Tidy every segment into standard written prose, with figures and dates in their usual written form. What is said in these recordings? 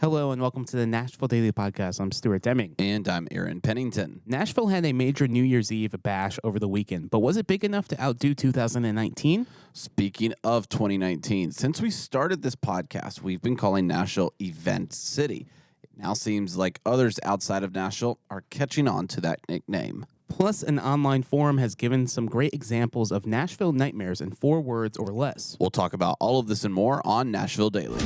Hello and welcome to the Nashville Daily Podcast. I'm Stuart Deming. And I'm Aaron Pennington. Nashville had a major New Year's Eve bash over the weekend, but was it big enough to outdo 2019? Speaking of 2019, since we started this podcast, we've been calling Nashville Event City. It now seems like others outside of Nashville are catching on to that nickname. Plus, an online forum has given some great examples of Nashville Nightmares in 4 words or less. We'll talk about all of this and more on Nashville Daily.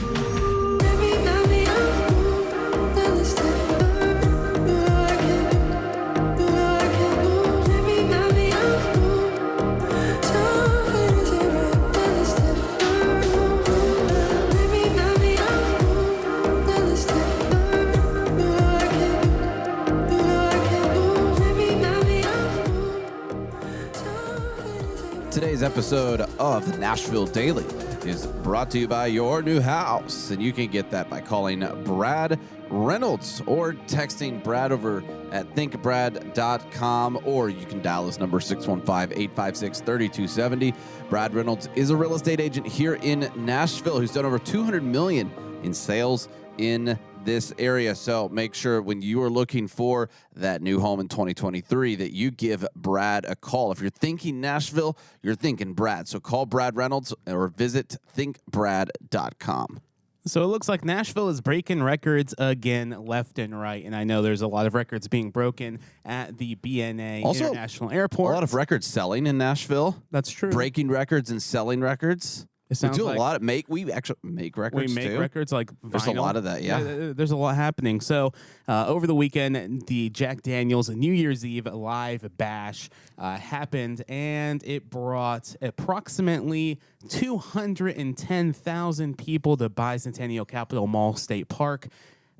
Today's episode of the Nashville Daily is brought to you by your new house, and you can get that by calling Brad Reynolds or texting Brad over at thinkbrad.com, or you can dial this number 615-856-3270. Brad Reynolds is a real estate agent here in Nashville who's done over $200 million in sales in this area. So make sure when you are looking for that new home in 2023 that you give Brad a call. If you're thinking Nashville, you're thinking Brad. So call Brad Reynolds or visit thinkbrad.com. So it looks like Nashville is breaking records again left and right. And I know there's a lot of records being broken at the BNA also, International Airport. A lot of records selling in Nashville. That's true. Breaking records and selling records. We do a lot of we actually make records. We make too. records like vinyl. There's a lot of that, yeah. There's a lot happening. So over the weekend, the Jack Daniels New Year's Eve live bash happened, and it brought approximately 210,000 people to Bicentennial Capitol Mall State Park.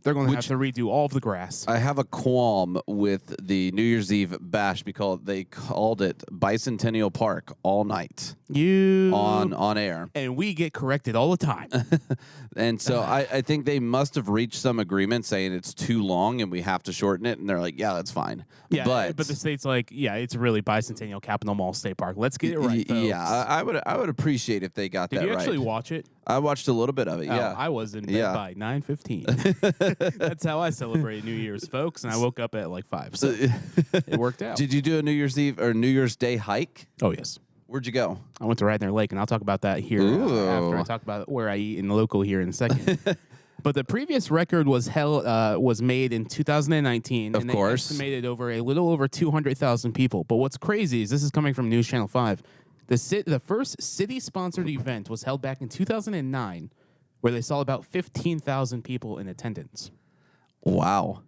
They're going to have to redo all of the grass. I have a qualm with the New Year's Eve bash because they called it Bicentennial Park all night. On air. And we get corrected all the time. And so I think they must have reached some agreement saying it's too long and we have to shorten it. And they're like, yeah, that's fine. Yeah, but the state's like, yeah, it's really Bicentennial Capitol Mall State Park. Let's get it right, folks. Yeah, I would appreciate if they got that right. Did you actually watch it? I watched a little bit of it, yeah. I was in bed by 9:15. That's how I celebrated New Year's, folks, and I woke up at like 5, so it worked out. Did you do a New Year's Eve or New Year's Day hike? Oh, yes. Where'd you go? I went to Radnor Lake, and I'll talk about that here after I talk about where I eat in the local here in a second. But the previous record was made in 2019, of course. They estimated a little over 200,000 people. But what's crazy is this is coming from News Channel 5. The first city-sponsored event was held back in 2009, where they saw about 15,000 people in attendance. Wow.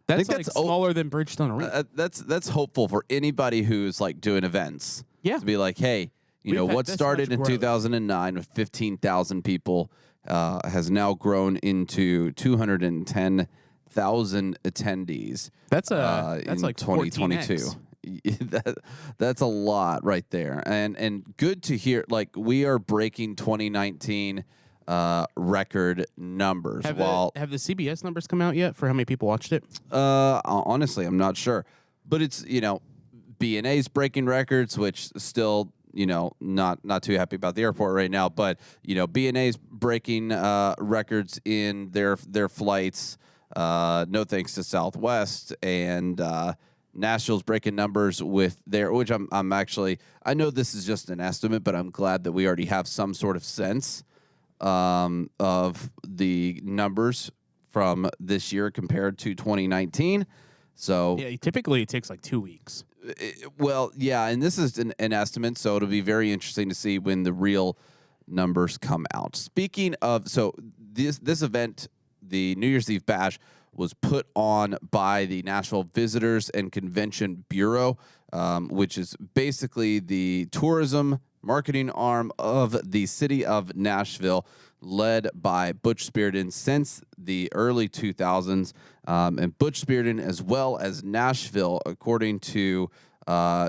That's smaller than Bridgestone Arena. That's hopeful for anybody who's like doing events. Yeah. To be like, hey, what started in 2009 with 15,000 people has now grown into 210,000 attendees. That's like 2022. 14X. That's a lot right there, and good to hear. Like, we are breaking 2019 record numbers. Have the CBS numbers come out yet for how many people watched it? Honestly, I'm not sure, but it's BNA's breaking records, which still not too happy about the airport right now, but BNA's breaking records in their flights. No thanks to Southwest, and Nashville's breaking numbers with which I'm actually, I know this is just an estimate, but I'm glad that we already have some sort of sense of the numbers from this year compared to 2019. So yeah, typically it takes like 2 weeks. Well, yeah, and this is an estimate, so it'll be very interesting to see when the real numbers come out. Speaking of, so this event, the New Year's Eve Bash, was put on by the Nashville Visitors and Convention Bureau, which is basically the tourism marketing arm of the city of Nashville, led by Butch Spearden since the early 2000s. And Butch Spearden, as well as Nashville, according to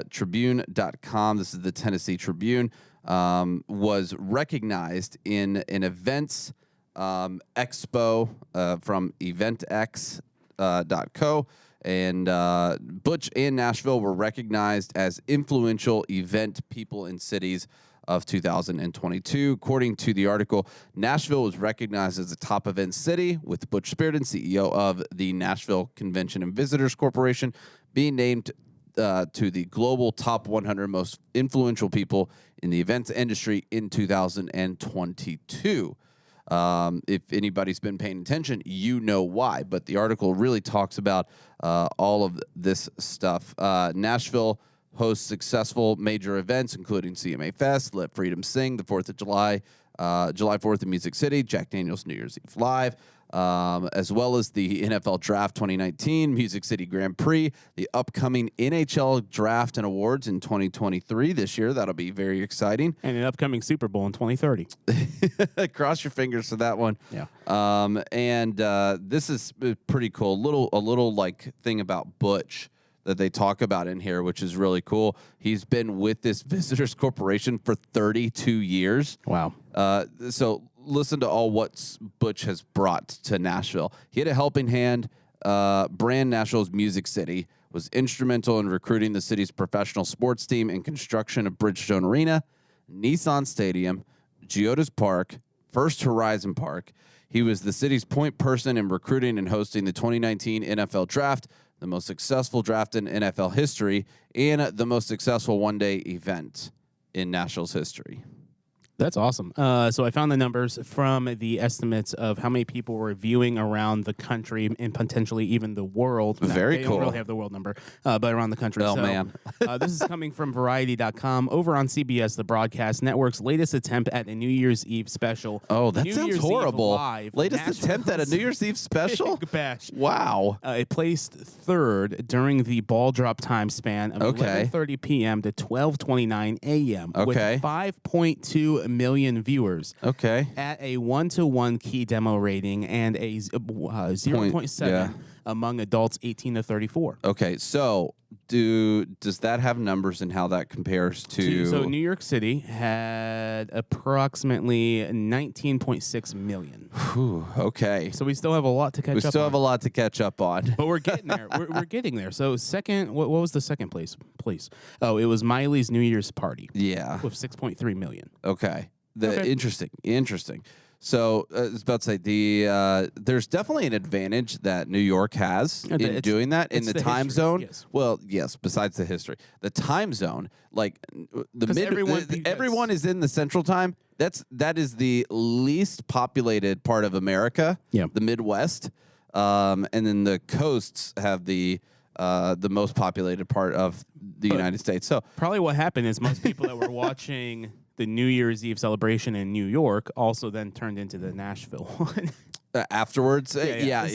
Tribune.com, this is the Tennessee Tribune, was recognized in an events expo from eventx.co, and Butch and Nashville were recognized as influential event people in cities of 2022. According to the article, Nashville was recognized as a top event city, with Butch Spiriton, CEO of the Nashville Convention and Visitors Corporation, being named to the global top 100 most influential people in the events industry in 2022. If anybody's been paying attention, you know why. But the article really talks about all of this stuff. Nashville hosts successful major events, including CMA Fest, Let Freedom Sing, the 4th of July, July 4th in Music City, Jack Daniel's New Year's Eve Live, as well as the NFL Draft 2019, Music City Grand Prix, the upcoming NHL Draft and Awards in 2023 this year. That'll be very exciting. And an upcoming Super Bowl in 2030. Cross your fingers for that one. Yeah. And this is pretty cool. A little like thing about Butch that they talk about in here, which is really cool. He's been with this Visitors Corporation for 32 years. Wow. So listen to all what Butch has brought to Nashville. He had a helping hand. Brand Nashville's Music City, was instrumental in recruiting the city's professional sports team and construction of Bridgestone Arena, Nissan Stadium, Geodis Park, First Horizon Park. He was the city's point person in recruiting and hosting the 2019 NFL Draft, the most successful draft in NFL history, and the most successful one-day event in Nashville's history. That's awesome. So I found the numbers from the estimates of how many people were viewing around the country and potentially even the world. Very they cool. don't really have the world number, but around the country. Oh, so, man. This is coming from Variety.com. Over on CBS, the broadcast network's latest attempt at a New Year's Eve special. Oh, that New sounds Year's horrible. Eve live, Latest attempt at a New Year's Eve special? Big Bash. Wow. It placed third during the ball drop time span of 11:30 p.m. to 12:29 a.m. with 5.2 million viewers. Okay. At a 1-to-1 key demo rating and a 0.7 among adults 18 to 34. Okay, so does that have numbers and how that compares to? So New York City had approximately 19.6 million. Whew, okay. So we still have a lot to catch up on. We still have a lot to catch up on. But we're getting there. We're getting there. So second, what was the second place? Please. Oh, it was Miley's New Year's Party. Yeah. With 6.3 million. Okay. Okay. Interesting. So I was about to say there's definitely an advantage that New York has in doing that in the time history, zone. yes. Well, yes. Besides the history, the time zone, like everyone is in the Central Time. That is the least populated part of America. Yeah. The Midwest, and then the coasts have the most populated part of the United States. So probably what happened is most people that were watching the New Year's Eve celebration in New York also then turned into the Nashville one. Afterwards, Yeah.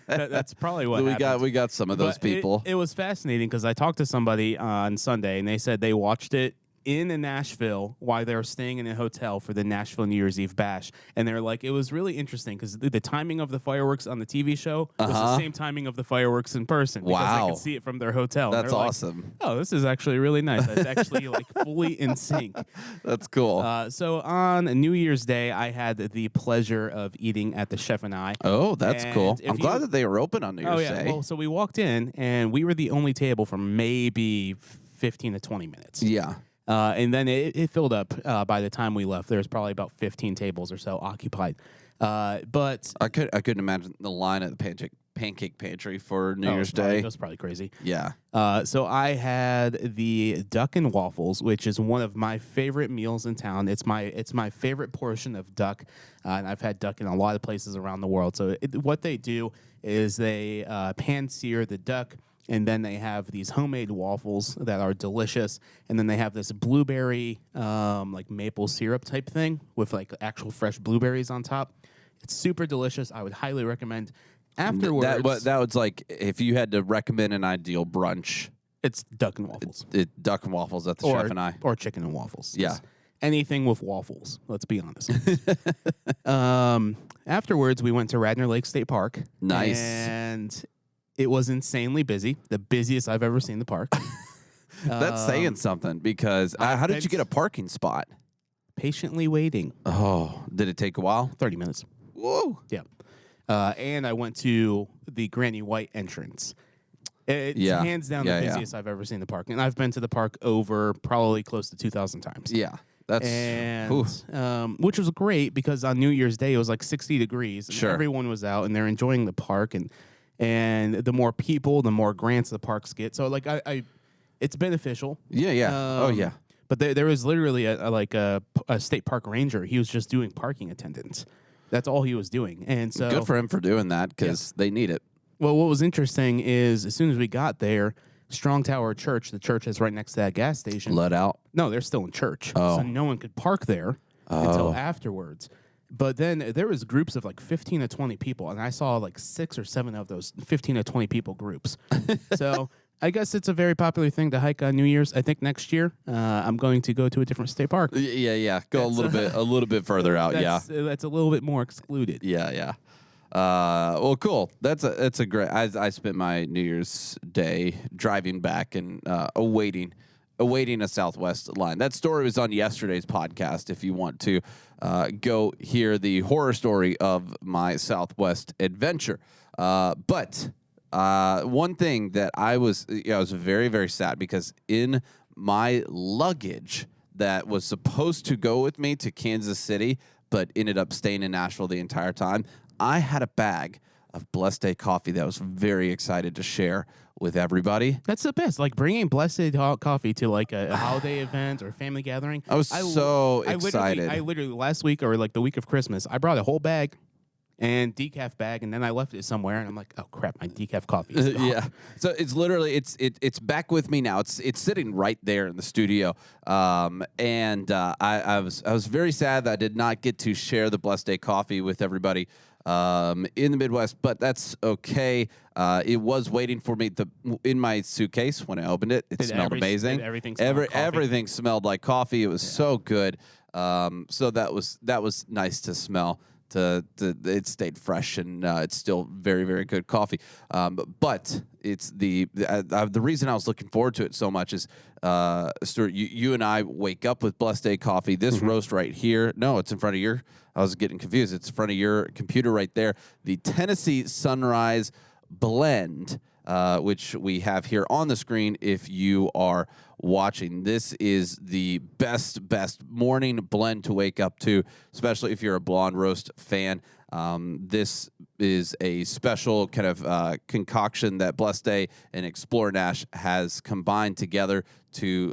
That's probably what happened. We got some of those people. It was fascinating because I talked to somebody on Sunday and they said they watched it in Nashville while they were staying in a hotel for the Nashville New Year's Eve bash. And they're like, it was really interesting because the timing of the fireworks on the TV show was the same timing of the fireworks in person. Because Wow. they could see it from their hotel. That's like, awesome. oh, this is actually really nice. It's actually like fully in sync. That's cool. So on New Year's Day, I had the pleasure of eating at the Chef and I. Oh, that's And cool. if I'm glad that they were open on New Year's Day. Well, so we walked in and we were the only table for maybe 15 to 20 minutes. Yeah. And then it filled up by the time we left. There's probably about 15 tables or so occupied. But I couldn't imagine the line at the pancake pantry for New Year's Day. It was probably crazy. Yeah. So I had the duck and waffles, which is one of my favorite meals in town. It's my favorite portion of duck, and I've had duck in a lot of places around the world. So what they do is they pan sear the duck. And then they have these homemade waffles that are delicious. And then they have this blueberry, like maple syrup type thing with like actual fresh blueberries on top. It's super delicious. I would highly recommend. Afterwards, That was like if you had to recommend an ideal brunch. it's duck and waffles. Duck and waffles at the Chef and I. Or chicken and waffles. Yeah. It's anything with waffles, let's be honest. Afterwards, we went to Radnor Lake State Park. Nice. And it was insanely busy, the busiest I've ever seen the park. That's saying something because how did you get a parking spot? Patiently waiting. Oh, did it take a while? 30 minutes. Whoa. Yeah. And I went to the Granny White entrance. It's Yeah. hands down Yeah, the yeah. busiest I've ever seen the park. And I've been to the park over probably close to 2,000 times. Yeah. That's whew. And which was great because on New Year's Day it was like 60 degrees. And Sure. everyone was out and they're enjoying the park. And the more people, the more grants the parks get. So like I it's beneficial. Yeah, yeah. Oh, yeah. But there was literally a state park ranger. He was just doing parking attendance. That's all he was doing. And so Good for him for doing that because they need it. well, what was interesting is as soon as we got there, Strong Tower Church, the church that's right next to that gas station. Let out. No, they're still in church. Oh. So no one could park there until afterwards. But then there was groups of like 15 to 20 people, and I saw like 6 or 7 of those 15 to 20 people groups. So I guess it's a very popular thing to hike on New Year's. I think next year I'm going to go to a different state park. Yeah, yeah. Go a little bit further out. That's a little bit more excluded. Yeah, yeah. Well, cool. That's a great. I spent my New Year's Day driving back and awaiting a Southwest line. That story was on yesterday's podcast. If you want to go hear the horror story of my Southwest adventure, but one thing that I was very, very sad because in my luggage that was supposed to go with me to Kansas City, but ended up staying in Nashville the entire time, I had a bag of Blessed Day coffee that I was very excited to share with everybody. That's the best. Like bringing Blessed coffee to like a holiday event or family gathering. I was so excited. I literally last week or like the week of Christmas, I brought a whole bag and decaf bag, and then I left it somewhere, and I'm like, oh crap, my decaf coffee is gone. Yeah. So it's literally it's back with me now. It's sitting right there in the studio. And I was very sad that I did not get to share the Blessed Day coffee with everybody in the Midwest, but that's okay. It was waiting for me in my suitcase when I opened it. It smelled amazing. Everything smelled like coffee. It was so good. So that was nice to smell. It stayed fresh and it's still very, very good coffee. But it's the reason I was looking forward to it so much is Stuart, you and I wake up with Blessed Day coffee. This roast right here, no, it's in front of your. I was getting confused. It's in front of your computer right there. The Tennessee Sunrise Blend, which we have here on the screen if you are watching. This is the best morning blend to wake up to, especially if you're a blonde roast fan. This is a special kind of concoction that Blessed Day and Explore Nash has combined together to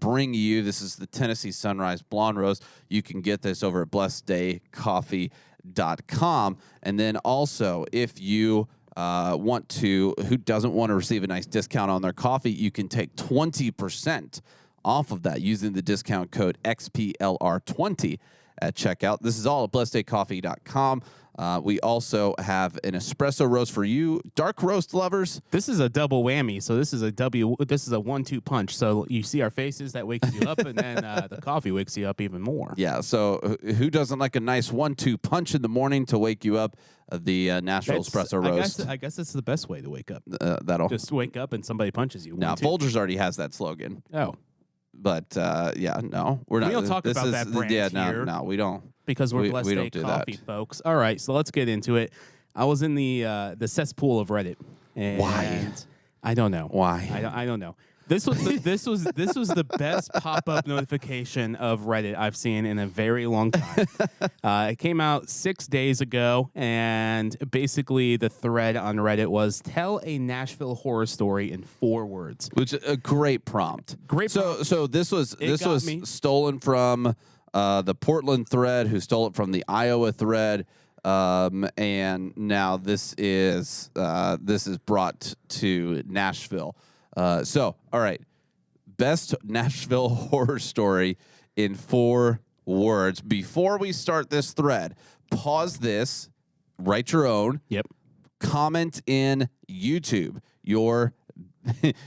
bring you. This is the Tennessee Sunrise Blonde Roast. You can get this over at blesseddaycoffee.com. And then also, if you who doesn't want to receive a nice discount on their coffee, you can take 20% off of that using the discount code XPLR20 at checkout. This is all at blesseddaycoffee.com. We also have an espresso roast for you dark roast lovers. This is a double whammy. So this is a 1-2 punch. So you see our faces, that wakes you up, and then the coffee wakes you up even more. Yeah. So who doesn't like a nice 1-2 punch in the morning to wake you up? The Nashville espresso roast. I guess it's the best way to wake up. That'll just wake up and somebody punches you. Now, Folgers already has that slogan. Oh. But yeah, no, we're not. We don't talk about that brand here. No, we don't. Because we're Blessed Day Coffee, folks. All right, so let's get into it. I was in the cesspool of Reddit. And why? I don't know. Why? I don't know. This was the best pop-up notification of Reddit I've seen in a very long time. It came out 6 days ago, and basically the thread on Reddit was "Tell a Nashville horror story in 4 words," which is a great prompt. So this was stolen from the Portland thread, who stole it from the Iowa thread. And now this is brought to Nashville. So, all right, best Nashville horror story in 4 words. Before we start this thread, pause this, write your own. Yep. Comment in YouTube your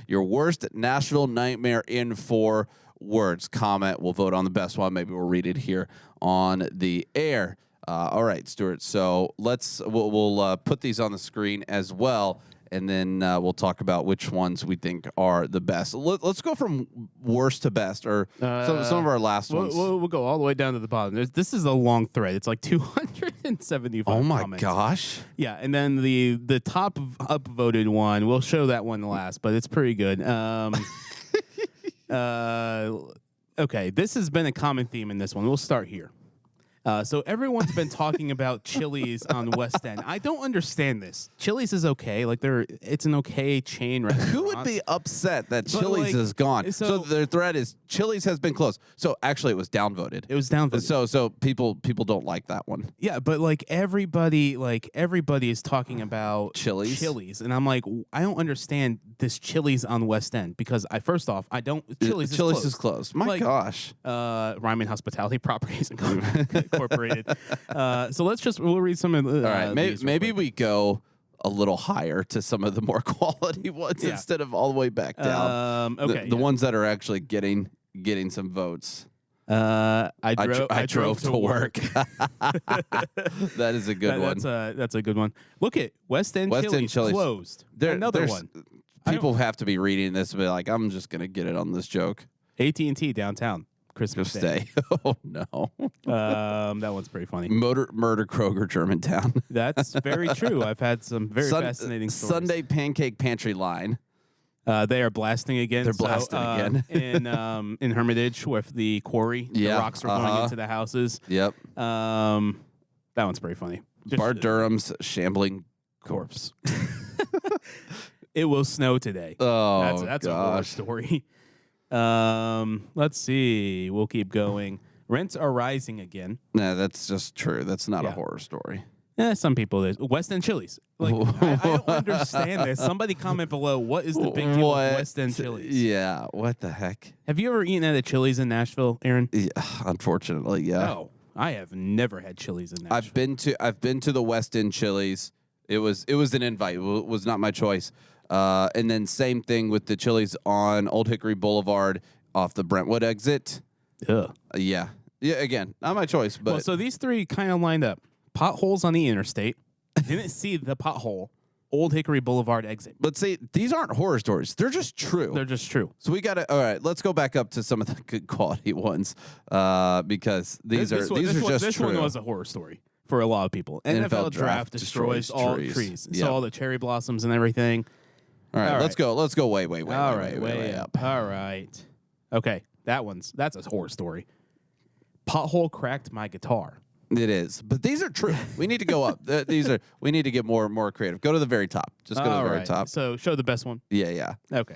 worst Nashville nightmare in 4 words. Comment. We'll vote on the best one. Maybe we'll read it here on the air. All right, Stuart. So we'll put these on the screen as well. and then we'll talk about which ones we think are the best. Let's go from worst to best, or some of our last ones. We'll go all the way down to the bottom. This is a long thread. It's like 275 Oh my comments. gosh. Yeah, and then the top upvoted one, we'll show that one last, but it's pretty good. Okay, this has been a common theme in this one. We'll start here. So everyone's been talking about Chili's on West End. I don't understand this. Chili's is okay. Like it's an okay chain restaurant. Who would be upset that But, Chili's like, is gone? so- So their thread is Chili's has been closed. So actually, it was downvoted. It was downvoted. So people don't like that one. Yeah, but like everybody is talking about Chili's? and I'm like, I don't understand this Chili's on West End because first off, I don't. Chili's is closed. My Like, gosh. Ryman Hospitality Properties Incorporated. So we'll read some of the. All right, maybe we go a little higher to some of the more quality ones instead of all the way back down. Okay, the ones that are actually getting some votes. I drove to work. That is a good one. That's a good one. Look at West End Chili's closed. Another one. People have to be reading this and be like, I'm just gonna get it on this joke. AT&T downtown. Christmas Day. Oh no. That one's pretty funny. Murder Kroger Germantown. That's very true. I've had some very fascinating stories. Sunday Pancake Pantry line. They are blasting again. They're blasting again. in Hermitage with the quarry. The rocks are going into the houses. Yep. That one's pretty funny. Bart Durham's shambling corpse. It will snow today. Oh, that's a horror story. Let's see. We'll keep going. Rents are rising again. No, that's just true. That's not a horror story. Some people is. West End Chili's. Like I don't understand this. Somebody comment below. What is the big deal with West End Chili's? Yeah. What the heck? Have you ever eaten at a Chili's in Nashville, Aaron? Yeah, unfortunately, yeah. No, I have never had Chili's in Nashville. I've been to the West End Chili's. It was an invite. It was not my choice. And then same thing with the Chili's on Old Hickory Boulevard off the Brentwood exit. Yeah. Again, not my choice, but so these three kind of lined up. Potholes on the interstate. Didn't see the pothole. Old Hickory Boulevard exit. But see, these aren't horror stories. They're just true. They're just true. So we got to. All right, let's go back up to some of the good quality ones because these are just this true. One was a horror story for a lot of people. NFL draft destroys all trees. Yep. So all the cherry blossoms and everything. All right, let's go. Let's go way up. All right. Okay, that's a horror story. Pothole cracked my guitar. It is, but these are true. We need to go up. We need to get more creative. Go to the very top. Just go to the very top. So show the best one. Yeah. Okay.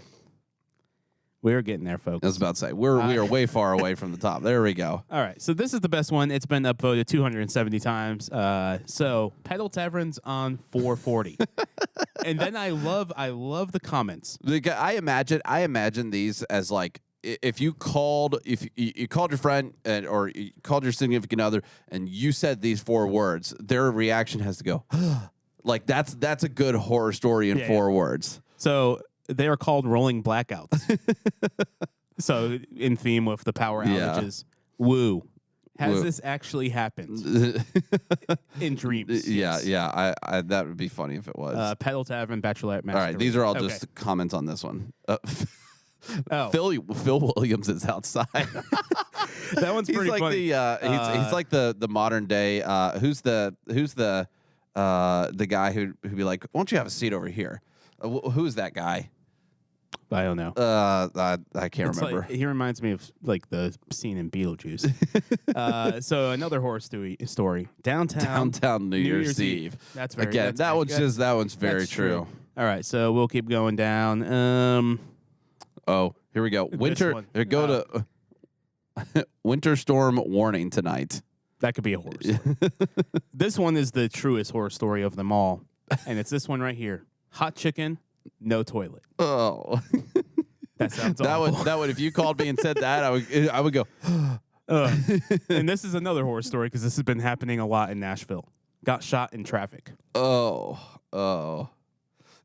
We're getting there, folks. I was about to say we are way far away from the top. There we go. All right, so this is the best one. It's been upvoted 270 times. So Pedal Taverns on 440, and then I love the comments. I imagine these as like if you called your friend or you called your significant other and you said these 4 words, their reaction has to go like that's a good horror story in 4 words. So they are called rolling blackouts. So in theme with the power outages. Woo. Has this actually happened in dreams? Yeah. I that would be funny if it was. Pedal Tavern, Bachelorette, Master. All right, these are all just comments on this one. Phil Williams is outside. That one's pretty funny. He's like the modern day. Who's the guy who'd be like, "Why don't you have a seat over here?" Who's that guy? I don't know. I can't remember. He reminds me of like the scene in Beetlejuice. So another horror story. Downtown New Year's Eve. That's very again. That one's very true. All right, so we'll keep going down. Oh, here we go. Winter. Go to winter storm warning tonight. That could be a horror story. This one is the truest horror story of them all, and it's this one right here. Hot chicken, no toilet. Oh, that sounds awful. That would. If you called me and said that, I would go. And this is another horror story because this has been happening a lot in Nashville. Got shot in traffic. Oh.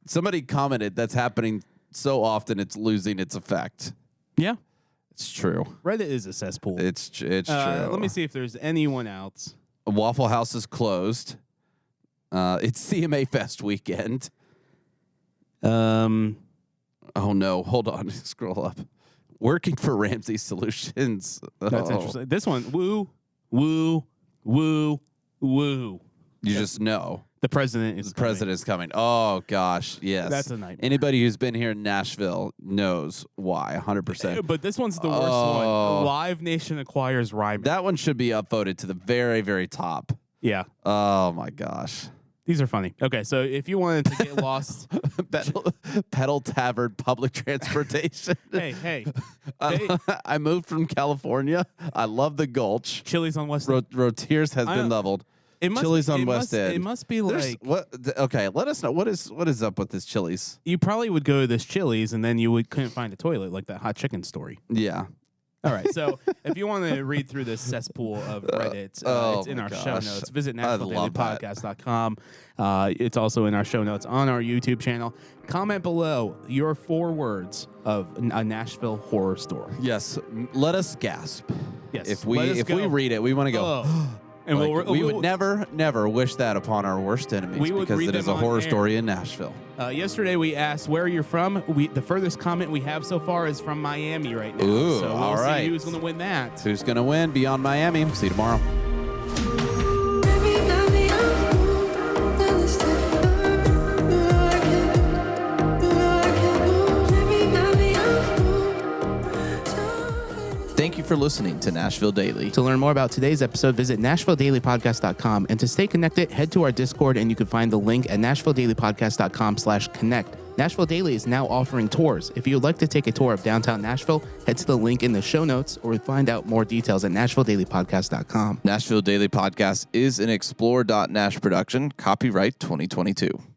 Somebody commented that's happening so often it's losing its effect. Yeah. It's true. Reddit is a cesspool. It's true. Let me see if there's anyone else. Waffle House is closed. It's CMA Fest weekend. Oh no, hold on. Scroll up. Working for Ramsey Solutions. That's interesting. This one, woo, woo, woo, woo. You just know. The president is President's coming. Oh gosh, yes. That's a nightmare. Anybody who's been here in Nashville knows why. 100%. But this one's the worst one. Live Nation acquires Ryman. That one should be upvoted to the very, very top. Yeah. Oh my gosh. These are funny. Okay, so if you wanted to get lost, Pedal Tavern Public Transportation. hey. I moved from California. I love the Gulch. Chili's on West End. Rotiers has been leveled. Chili's on West End. It must be like what? Okay, let us know what is up with this Chili's. You probably would go to this Chili's and then couldn't find a toilet, like that hot chicken story. Yeah. All right, so if you want to read through this cesspool of Reddit, it's in our show notes. Visit NashvilleDailyPodcast.com. It's also in our show notes on our YouTube channel. Comment below your 4 words of a Nashville horror story. Yes, let us gasp. Yes, if we read it, we want to go. And we would never wish that upon our worst enemies because it is a horror story in Nashville. Yesterday we asked where you're from. The furthest comment we have so far is from Miami right now. Ooh, so we'll see who's going to win that. Who's going to win beyond Miami? See you tomorrow. Thank you for listening to Nashville Daily. To learn more about today's episode, visit NashvilleDailyPodcast.com. And to stay connected, head to our Discord, and you can find the link at NashvilleDailyPodcast.com/connect. Nashville Daily is now offering tours. If you would like to take a tour of downtown Nashville, head to the link in the show notes or find out more details at NashvilleDailyPodcast.com. Nashville Daily Podcast is an Explore.Nash production, copyright 2022.